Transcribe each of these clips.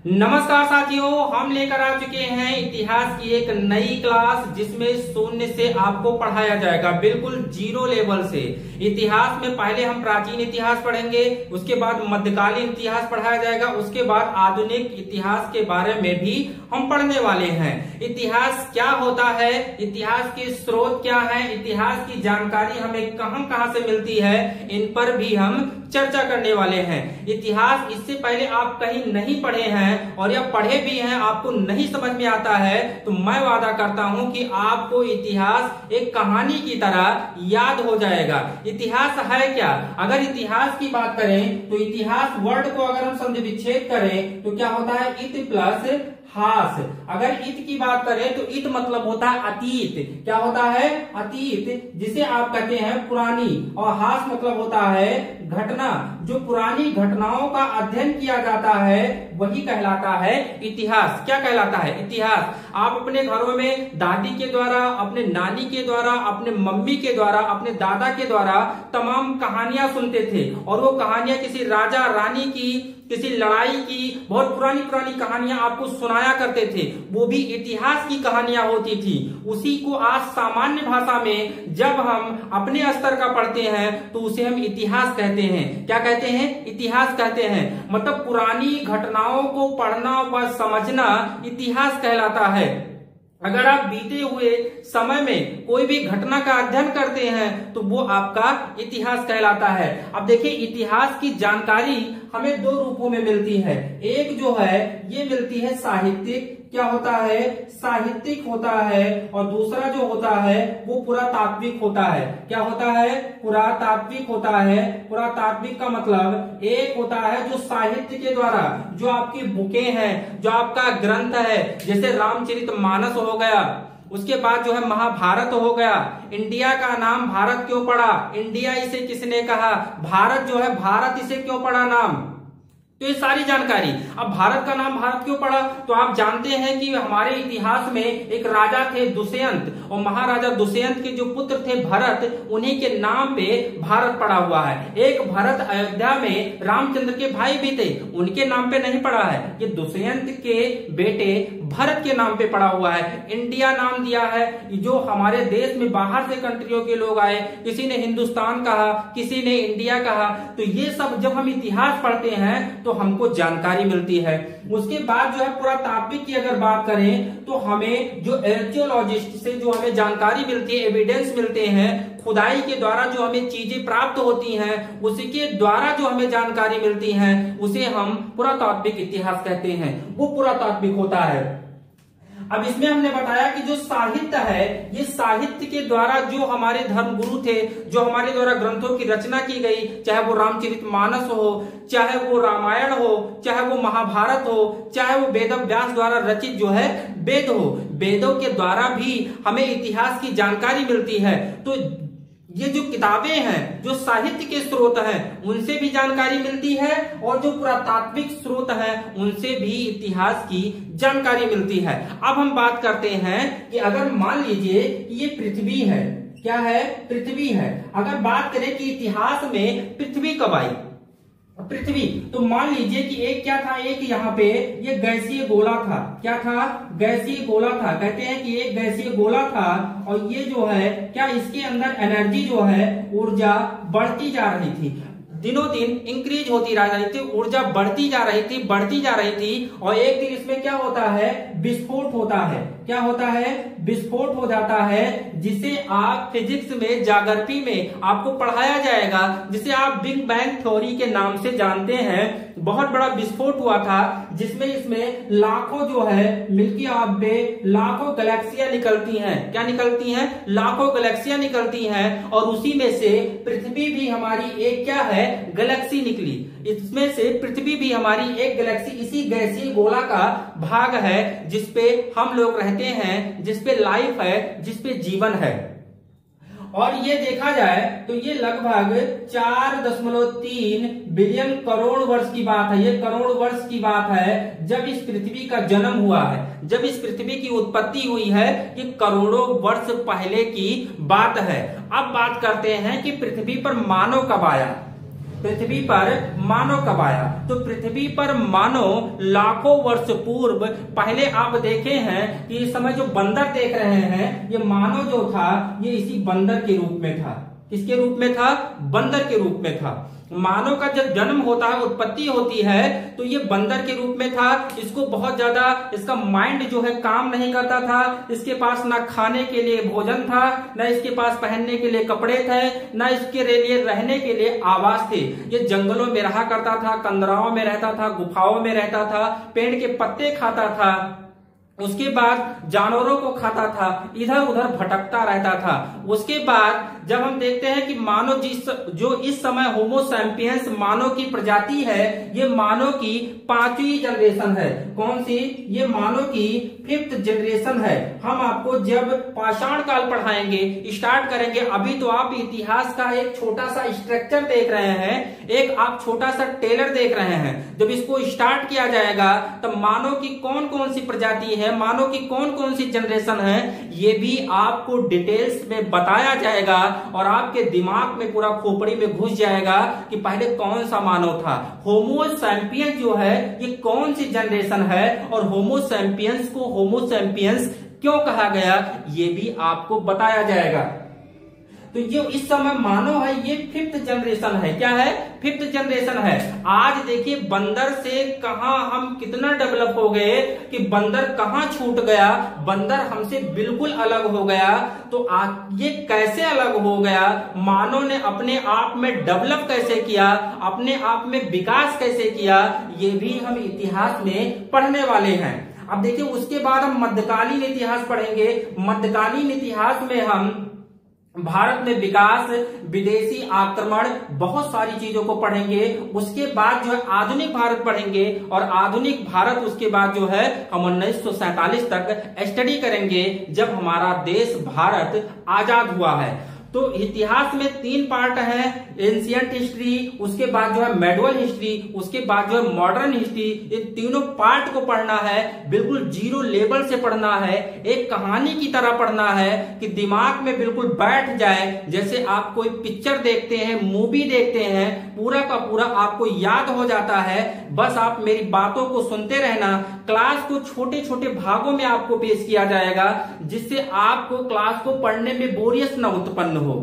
नमस्कार साथियों, हम लेकर आ चुके हैं इतिहास की एक नई क्लास जिसमें शून्य से आपको पढ़ाया जाएगा, बिल्कुल जीरो लेवल से। इतिहास में पहले हम प्राचीन इतिहास पढ़ेंगे, उसके बाद मध्यकालीन इतिहास पढ़ाया जाएगा, उसके बाद आधुनिक इतिहास के बारे में भी हम पढ़ने वाले हैं। इतिहास क्या होता है, इतिहास के स्रोत क्या है, इतिहास की जानकारी हमें कहां कहां से मिलती है, इन पर भी हम चर्चा करने वाले हैं। इतिहास इससे पहले आप कहीं नहीं पढ़े हैं और या पढ़े भी हैं, आपको नहीं समझ में आता है, तो मैं वादा करता हूं कि आपको इतिहास एक कहानी की तरह याद हो जाएगा। इतिहास है क्या? अगर इतिहास की बात करें तो इतिहास वर्ड को अगर हम समझ विच्छेद करें तो क्या होता है, इत प्लस हास। अगर इत की बात करें तो इत मतलब होता है अतीत। क्या होता है? अतीत, जिसे आप कहते हैं पुरानी, और हास मतलब होता है घटना। जो पुरानी घटनाओं का अध्ययन किया जाता है वही कहलाता है इतिहास। क्या कहलाता है? इतिहास। आप अपने घरों में दादी के द्वारा, अपने नानी के द्वारा, अपने मम्मी के द्वारा, अपने दादा के द्वारा तमाम कहानियां सुनते थे, और वो कहानियां किसी राजा रानी की, किसी लड़ाई की, बहुत पुरानी पुरानी कहानियां आपको सुनाया करते थे। वो भी इतिहास की कहानियां होती थी। उसी को आज सामान्य भाषा में जब हम अपने स्तर का पढ़ते हैं तो उसे हम इतिहास कहते हैं। क्या कहते हैं? इतिहास कहते हैं। मतलब पुरानी घटनाओं को पढ़ना व समझना इतिहास कहलाता है। अगर आप बीते हुए समय में कोई भी घटना का अध्ययन करते हैं तो वो आपका इतिहास कहलाता है। अब देखिए, इतिहास की जानकारी हमें दो रूपों में मिलती है। एक जो है ये मिलती है साहित्यिक, क्या होता है? साहित्यिक होता है, और दूसरा जो होता है वो पुरातात्विक होता है। क्या होता है? पुरातात्विक होता है। पुरातात्विक का मतलब एक होता है जो साहित्य के द्वारा, जो आपकी बुकें हैं, जो आपका ग्रंथ है, जैसे रामचरितमानस हो गया, उसके बाद जो है महाभारत हो गया। इंडिया का नाम भारत क्यों पड़ा? इंडिया इसे किसने कहा? भारत जो है, भारत इसे क्यों पड़ा नाम? तो ये सारी जानकारी। अब भारत का नाम भारत क्यों पड़ा? तो आप जानते हैं कि हमारे इतिहास में एक राजा थे दुष्यंत, और महाराजा दुष्यंत के जो पुत्र थे भरत, उन्हीं के नाम पे भारत पड़ा हुआ है। एक भरत अयोध्या में रामचंद्र के भाई भी थे, उनके नाम पे नहीं पड़ा है, ये दुष्यंत के बेटे भरत के नाम पे पड़ा हुआ है। इंडिया नाम दिया है जो हमारे देश में बाहर से कंट्रियों के लोग आए, किसी ने हिंदुस्तान कहा, किसी ने इंडिया कहा। तो ये सब जब हम इतिहास पढ़ते हैं तो हमको जानकारी मिलती है। उसके बाद जो है पुरातात्विक की अगर बात करें तो हमें जो आर्कियोलॉजिस्ट से जो हमें जानकारी मिलती है, एविडेंस मिलते हैं, खुदाई के द्वारा जो हमें चीजें प्राप्त होती हैं, उसी के द्वारा जो हमें जानकारी मिलती है, उसे हम पुरातात्विक इतिहास कहते हैं। वो पुरातात्विक होता है। अब इसमें हमने बताया कि जो साहित्य है, ये साहित्य के द्वारा जो हमारे धर्मगुरु थे, जो हमारे द्वारा ग्रंथों की रचना की गई, चाहे वो रामचरितमानस हो, चाहे वो रामायण हो, चाहे वो महाभारत हो, चाहे वो वेद व्यास द्वारा रचित जो है वेद हो, वेदों के द्वारा भी हमें इतिहास की जानकारी मिलती है। तो ये जो किताबें हैं, जो साहित्य के स्रोत हैं, उनसे भी जानकारी मिलती है, और जो पुरातात्विक स्रोत हैं उनसे भी इतिहास की जानकारी मिलती है। अब हम बात करते हैं कि अगर मान लीजिए कि ये पृथ्वी है, क्या है? पृथ्वी है। अगर बात करें कि इतिहास में पृथ्वी कब आई, पृथ्वी, तो मान लीजिए कि एक क्या था, एक यहाँ पे ये गैसीय गोला था। क्या था? गैसीय गोला था। कहते हैं कि एक गैसीय गोला था, और ये जो है क्या, इसके अंदर एनर्जी जो है, ऊर्जा बढ़ती जा रही थी, दिनों दिन इंक्रीज होती जा रही थी, ऊर्जा बढ़ती जा रही थी, बढ़ती जा रही थी, और एक दिन इसमें क्या होता है? विस्फोट होता है। क्या होता है? विस्फोट हो जाता है, जिसे आप फिजिक्स में ज्योग्राफी में आपको पढ़ाया जाएगा, जिसे आप बिग बैंग थ्योरी के नाम से जानते हैं। बहुत बड़ा विस्फोट हुआ था जिसमें इसमें लाखों जो है मिल्की में लाखों गैलेक्सियां निकलती हैं। क्या निकलती हैं? लाखों गैलेक्सियां निकलती हैं, और उसी में से पृथ्वी भी हमारी एक क्या है? गैलेक्सी निकली। इसमें से पृथ्वी भी हमारी एक गैलेक्सी, इसी गैसीय गोला का भाग है जिसपे हम लोग रहते हैं, जिसपे लाइफ है, जिसपे जीवन है। और ये देखा जाए तो ये लगभग 4.3 बिलियन करोड़ वर्ष की बात है। ये करोड़ वर्ष की बात है जब इस पृथ्वी का जन्म हुआ है, जब इस पृथ्वी की उत्पत्ति हुई है। ये करोड़ों वर्ष पहले की बात है। अब बात करते हैं कि पृथ्वी पर मानव कब आया। पृथ्वी पर मानव कब आया? तो पृथ्वी पर मानव लाखों वर्ष पूर्व, पहले आप देखे हैं कि इस समय जो बंदर देख रहे हैं, ये मानव जो था ये इसी बंदर के रूप में था। किसके रूप में था? बंदर के रूप में था। मानव का जब जन्म होता है, उत्पत्ति होती है, तो ये बंदर के रूप में था। इसको बहुत ज्यादा, इसका माइंड जो है काम नहीं करता था। इसके पास ना खाने के लिए भोजन था, ना इसके पास पहनने के लिए कपड़े थे, ना इसके लिए रहने के लिए आवास थे। ये जंगलों में रहा करता था, कंदराओं में रहता था, गुफाओं में रहता था, पेड़ के पत्ते खाता था, उसके बाद जानवरों को खाता था, इधर उधर भटकता रहता था। उसके बाद जब हम देखते हैं कि मानव जो इस समय होमो सैपियंस मानव की प्रजाति है, ये मानव की 5वीं जनरेशन है। कौन सी? ये मानव की 5th जनरेशन है। हम आपको जब पाषाण काल पढ़ाएंगे, स्टार्ट करेंगे, अभी तो आप इतिहास का एक छोटा सा स्ट्रक्चर देख रहे हैं, एक आप छोटा सा टेलर देख रहे हैं। जब इसको स्टार्ट किया जाएगा तब मानव की कौन कौन सी प्रजाति है, मानव की कौन कौन सी जनरेशन है, ये भी आपको डिटेल्स में बताया जाएगा और आपके दिमाग में पूरा खोपड़ी में घुस जाएगा कि पहले कौन सा मानव था। होमो सैपियंस जो है ये कौन सी जनरेशन है और होमो सैपियंस को होमो सैपियंस क्यों कहा गया, ये भी आपको बताया जाएगा। तो ये इस समय मानव है, ये 5th जनरेशन है। क्या है? 5th जनरेशन है। आज देखिए बंदर से कहां हम कितना डेवलप हो गए कि बंदर कहां छूट गया, बंदर हमसे बिल्कुल अलग हो गया। तो ये कैसे अलग हो गया, मानव ने अपने आप में डेवलप कैसे किया, अपने आप में विकास कैसे किया, ये भी हम इतिहास में पढ़ने वाले हैं। अब देखिए उसके बाद हम मध्यकालीन इतिहास पढ़ेंगे। मध्यकालीन इतिहास में हम भारत में विकास, विदेशी आक्रमण, बहुत सारी चीजों को पढ़ेंगे। उसके बाद जो है आधुनिक भारत पढ़ेंगे और आधुनिक भारत उसके बाद जो है हम 1947 तक स्टडी करेंगे जब हमारा देश भारत आजाद हुआ है। तो इतिहास में 3 पार्ट है, एंशिएंट हिस्ट्री, उसके बाद जो है मेडुअल हिस्ट्री, उसके बाद जो है मॉडर्न हिस्ट्री। ये तीनों पार्ट को पढ़ना है, बिल्कुल 0 लेवल से पढ़ना है, एक कहानी की तरह पढ़ना है कि दिमाग में बिल्कुल बैठ जाए। जैसे आप कोई पिक्चर देखते हैं, मूवी देखते हैं, पूरा का पूरा आपको याद हो जाता है। बस आप मेरी बातों को सुनते रहना। क्लास को छोटे छोटे भागों में आपको पेश किया जाएगा जिससे आपको क्लास को पढ़ने में बोरियत न उत्पन्न हो।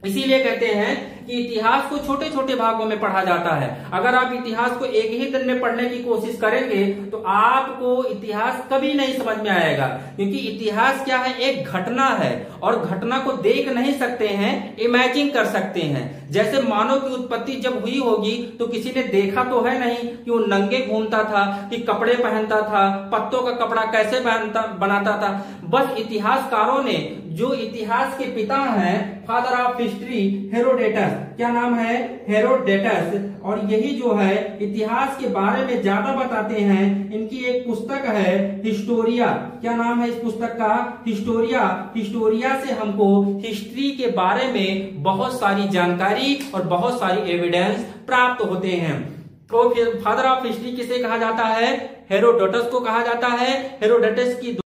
इसीलिए कहते हैं कि इतिहास को छोटे छोटे भागों में पढ़ा जाता है। अगर आप इतिहास को एक ही दिन में पढ़ने की कोशिश करेंगे तो आपको इतिहास कभी नहीं समझ में आएगा, क्योंकि इतिहास क्या है? एक घटना है और घटना को देख नहीं सकते हैं, इमेजिन कर सकते हैं। जैसे मानव की उत्पत्ति जब हुई होगी तो किसी ने देखा तो है नहीं कि वो नंगे घूमता था, कि कपड़े पहनता था, पत्तों का कपड़ा कैसे बनाता था। बस इतिहासकारों ने, जो इतिहास के पिता हैं, फादर ऑफ हिस्ट्री हेरोडेटस, क्या नाम है? हेरोडेटस, और यही जो है इतिहास के बारे में ज्यादा बताते हैं। इनकी एक पुस्तक है हिस्टोरिया, क्या नाम है इस पुस्तक का? हिस्टोरिया। हिस्टोरिया से हमको हिस्ट्री के बारे में बहुत सारी जानकारी और बहुत सारी एविडेंस प्राप्त होते हैं। तो फिर फादर ऑफ हिस्ट्री किसे कहा जाता है? हेरोडोटस को कहा जाता है। हेरोडोटस की